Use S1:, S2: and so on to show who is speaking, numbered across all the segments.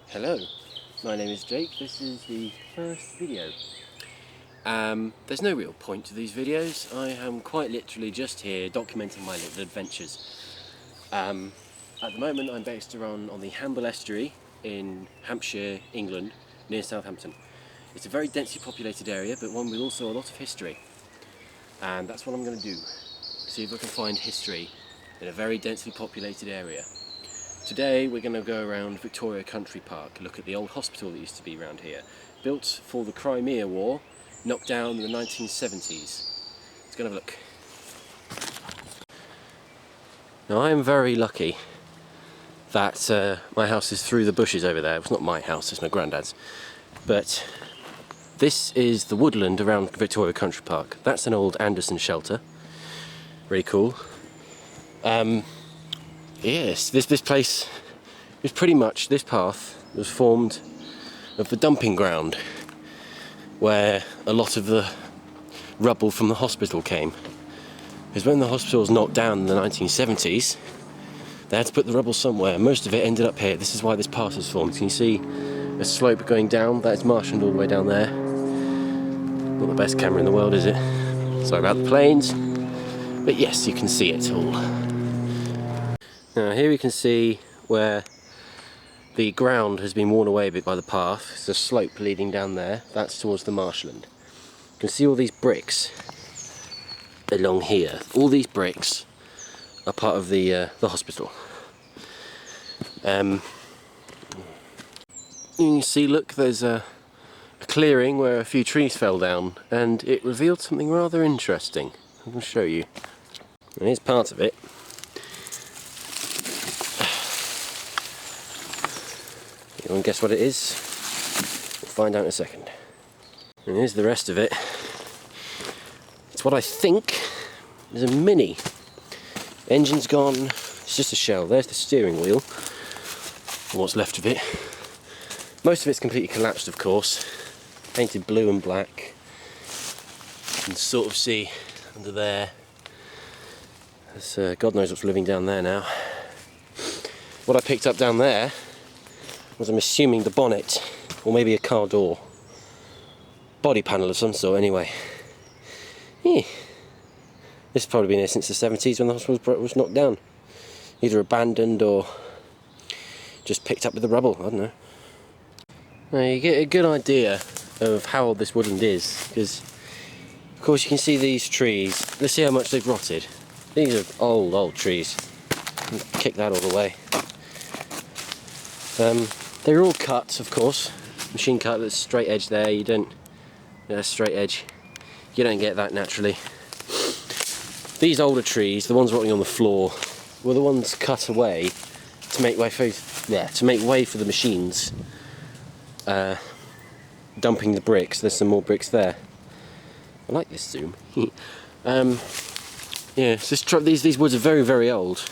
S1: Hello, my name is Jake. This is the first video. There's no real point to these videos. I am quite literally just here documenting my little adventures. At the moment I'm based around on the Hamble Estuary in Hampshire, England, near Southampton. It's a very densely populated area, but one with also a lot of history. And that's what I'm going to do. See if I can find history in a very densely populated area. Today we're going to go around Victoria Country Park, look at the old hospital that used to be around here. Built for the Crimea War, knocked down in the 1970s. Let's go and have a look. Now I am very lucky that my house is through the bushes over there. It's not my house, it's my granddad's. But this is the woodland around Victoria Country Park. That's an old Anderson shelter. Really cool. Yes, this place is pretty much, this path was formed of the dumping ground where a lot of the rubble from the hospital came. Because when the hospital was knocked down in the 1970s, they had to put the rubble somewhere. Most of it ended up here. This is why this path was formed. Can you see a slope going down? That is marshaled all the way down there. Not the best camera in the world, is it? Sorry about the planes. But yes, you can see it all. Now here we can see where the ground has been worn away a bit by the path. It's a slope leading down there. That's towards the marshland. You can see all these bricks along here. All these bricks are part of the hospital. You can see, look, there's a clearing where a few trees fell down, and it revealed something rather interesting. I'm going to show you. And here's part of it. You want to guess what it is? We'll find out in a second. And here's the rest of it. It's what I think is a Mini. Engine's gone. It's just a shell. There's the steering wheel, or what's left of it. Most of it's completely collapsed, of course. Painted blue and black. You can sort of see under there. There's God knows what's living down there now. What I picked up down there was, I'm assuming, the bonnet, or maybe a car door. Body panel of some sort, anyway. Yeah. This has probably been here since the 70s when the hospital was knocked down. Either abandoned or just picked up with the rubble, I don't know. Now you get a good idea of how old this woodland is, because of course you can see these trees. Let's see how much they've rotted. These are old trees. Kick that all the way. They're all cut, of course. Machine cut. That's straight edge there. You don't. Straight edge. You don't get that naturally. These older trees, the ones rotting on the floor, were the ones cut away to make way for the machines dumping the bricks. There's some more bricks there. I like this zoom. Yeah, these woods are very, very old.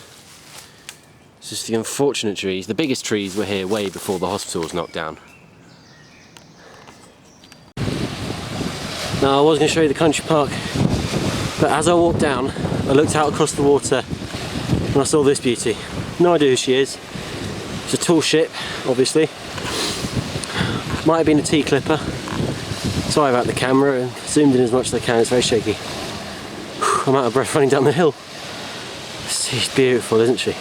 S1: It's just the unfortunate trees. The biggest trees were here way before the hospital was knocked down. Now I was going to show you the country park, but as I walked down, I looked out across the water and I saw this beauty. No idea who she is. It's a tall ship, obviously. Might have been a T-clipper. Sorry about the camera, and zoomed in as much as I can. It's very shaky. I'm out of breath running down the hill. She's beautiful, isn't she?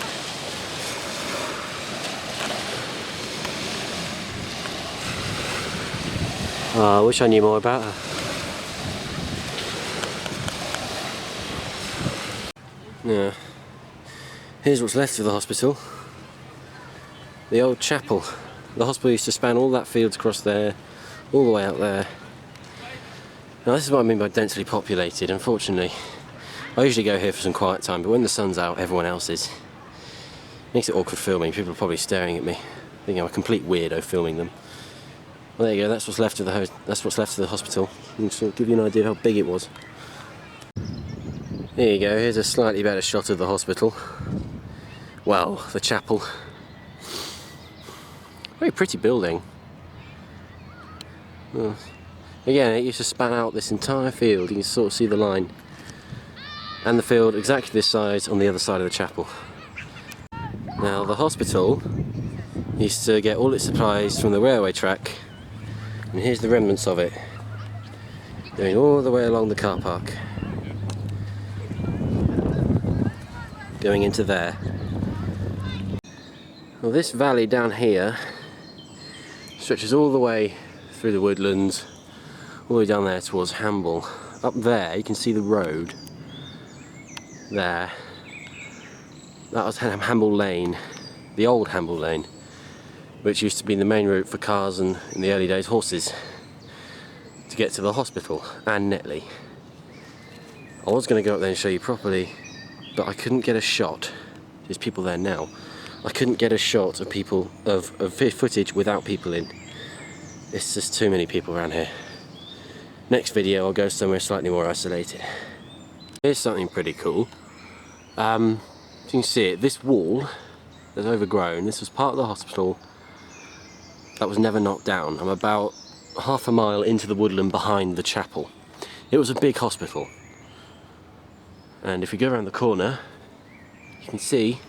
S1: Oh, I wish I knew more about her. Yeah. Here's what's left of the hospital. The old chapel. The hospital used to span all that fields across there, all the way out there. Now this is what I mean by densely populated, unfortunately. I usually go here for some quiet time, but when the sun's out, everyone else is. Makes it awkward filming. People are probably staring at me, thinking I'm a complete weirdo filming them. Well, there you go. That's what's left of the hospital. And sort of give you an idea of how big it was. There you go. Here's a slightly better shot of the hospital. Well, the chapel. Very pretty building. Well, again, it used to span out this entire field. You can sort of see the line. And the field exactly this size on the other side of the chapel. Now the hospital used to get all its supplies from the railway track, and here's the remnants of it, going all the way along the car park, going into there. Well, this valley down here stretches all the way through the woodlands, all the way down there towards Hamble. Up there you can see the road there. That was Hamble Lane, the old Hamble Lane, which used to be the main route for cars and, in the early days, horses, to get to the hospital and Netley. I was going to go up there and show you properly, but I couldn't get a shot. There's people there now. I couldn't get a shot of people, of footage without people in. It's just too many people around here. Next video I'll go somewhere slightly more isolated. Here's something pretty cool. You can see it, this wall that's overgrown, this was part of the hospital that was never knocked down. I'm about half a mile into the woodland behind the chapel. It was a big hospital. And if you go around the corner, you can see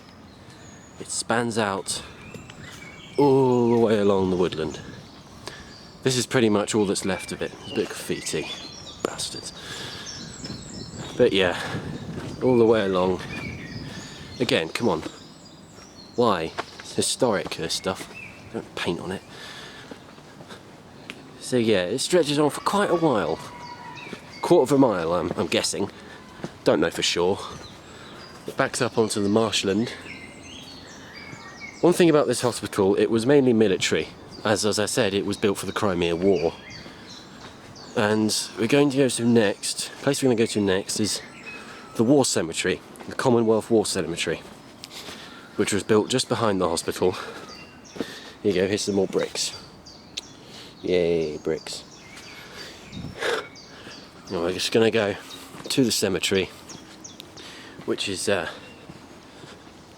S1: it spans out all the way along the woodland. This is pretty much all that's left of it. It's a bit graffiti, bastards. But yeah, all the way along. Again, come on. Why? It's historic, this stuff. Don't paint on it. So yeah, it stretches on for quite a while. Quarter of a mile, I'm guessing. Don't know for sure. It backs up onto the marshland. One thing about this hospital, it was mainly military. As I said, it was built for the Crimea War. And we're going to go to next, the place we're going to go to next is the War Cemetery, the Commonwealth War Cemetery, which was built just behind the hospital. Here you go, here's some more bricks. Yay, bricks. Now we're just going to go to the cemetery, which is,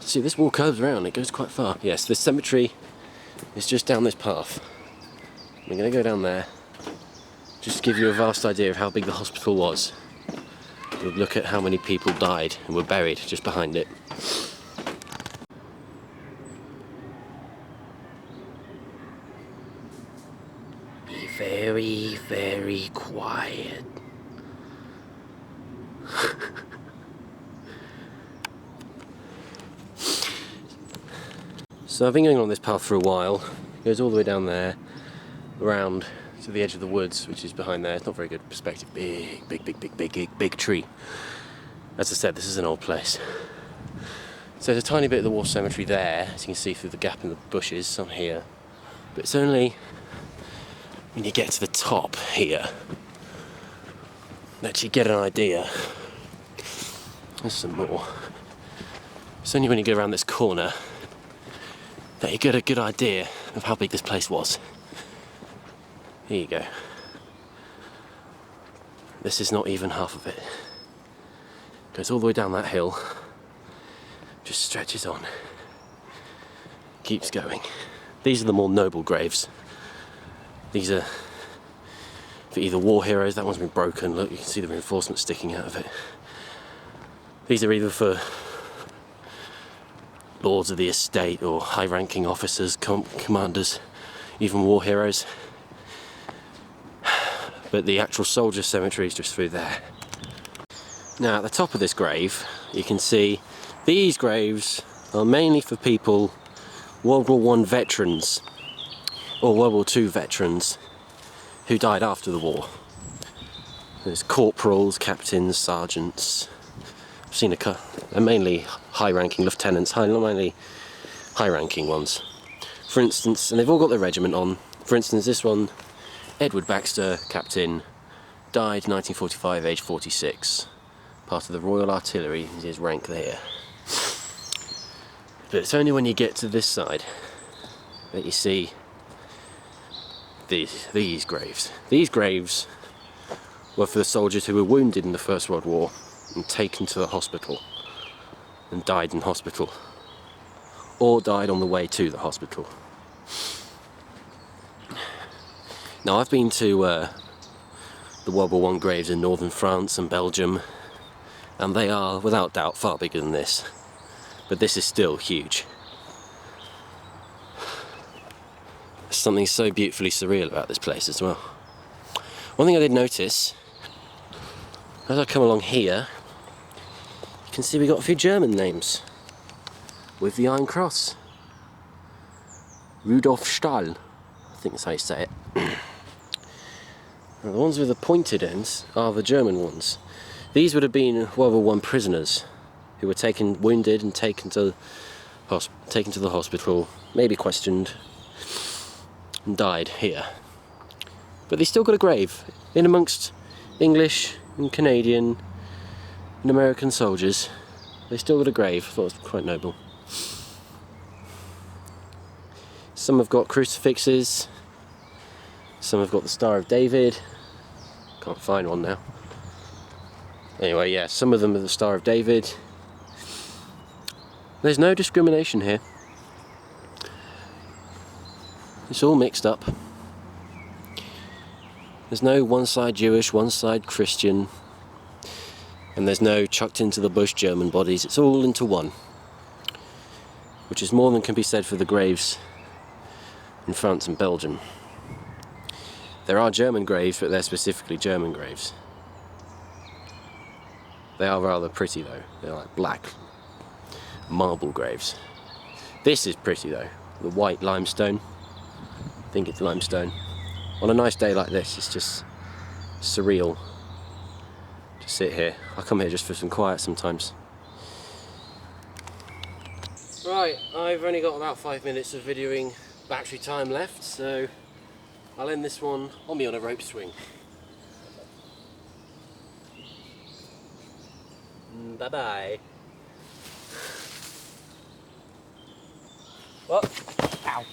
S1: see, this wall curves around, it goes quite far. Yes, the cemetery is just down this path. We're going to go down there, just to give you a vast idea of how big the hospital was. We'll look at how many people died and were buried just behind it. Be very, very quiet. So I've been going on this path for a while. It goes all the way down there, around to the edge of the woods, which is behind there. It's not very good perspective. Big tree. As I said, this is an old place. So there's a tiny bit of the War Cemetery there, as you can see through the gap in the bushes, some here. But it's only when you get to the top here that you get an idea. There's some more. It's only when you go around this corner that you get a good idea of how big this place was. Here you go. This is not even half of it. Goes all the way down that hill, just stretches on, keeps going. These are the more noble graves. These are for either war heroes. That one's been broken, look, you can see the reinforcement sticking out of it. These are either for lords of the estate or high-ranking officers, commanders, even war heroes. But the actual soldier cemetery is just through there. Now at the top of this grave you can see these graves are mainly for people, World War I veterans or World War II veterans who died after the war. There's corporals, captains, sergeants. I've seen they're mainly high-ranking lieutenants, mainly high-ranking ones. For instance, and they've all got their regiment on. For instance, this one, Edward Baxter, captain, died 1945, age 46. Part of the Royal Artillery, is his rank there. But it's only when you get to this side that you see these graves. These graves were for the soldiers who were wounded in the First World War and taken to the hospital and died in hospital, or died on the way to the hospital. Now I've been to the World War I graves in northern France and Belgium, and they are without doubt far bigger than this, but this is still huge. something so beautifully surreal about this place as well. One thing I did notice, as I come along here, you can see we got a few German names with the Iron Cross. Rudolf Stahl, I think that's how you say it. Now, the ones with the pointed ends are the German ones. These would have been World War I prisoners who were taken wounded and taken to the hospital, maybe questioned, and died here. But they still got a grave in amongst English and Canadian and American soldiers. They still got a grave. I thought it was quite noble. Some have got crucifixes, some have got the Star of David. Can't find one now. Anyway, yeah, some of them are the Star of David. There's no discrimination here. It's all mixed up. There's no one side Jewish, one side Christian, and there's no chucked into the bush German bodies. It's all into one, which is more than can be said for the graves in France and Belgium. There are German graves, but they're specifically German graves. They are rather pretty though. They're like black marble graves. This is pretty though. The white limestone. I think it's limestone. On a nice day like this, it's just surreal to sit here. I come here just for some quiet sometimes. Right, I've only got about 5 minutes of videoing battery time left, so I'll end this one on me on a rope swing. Bye bye. What? Ow.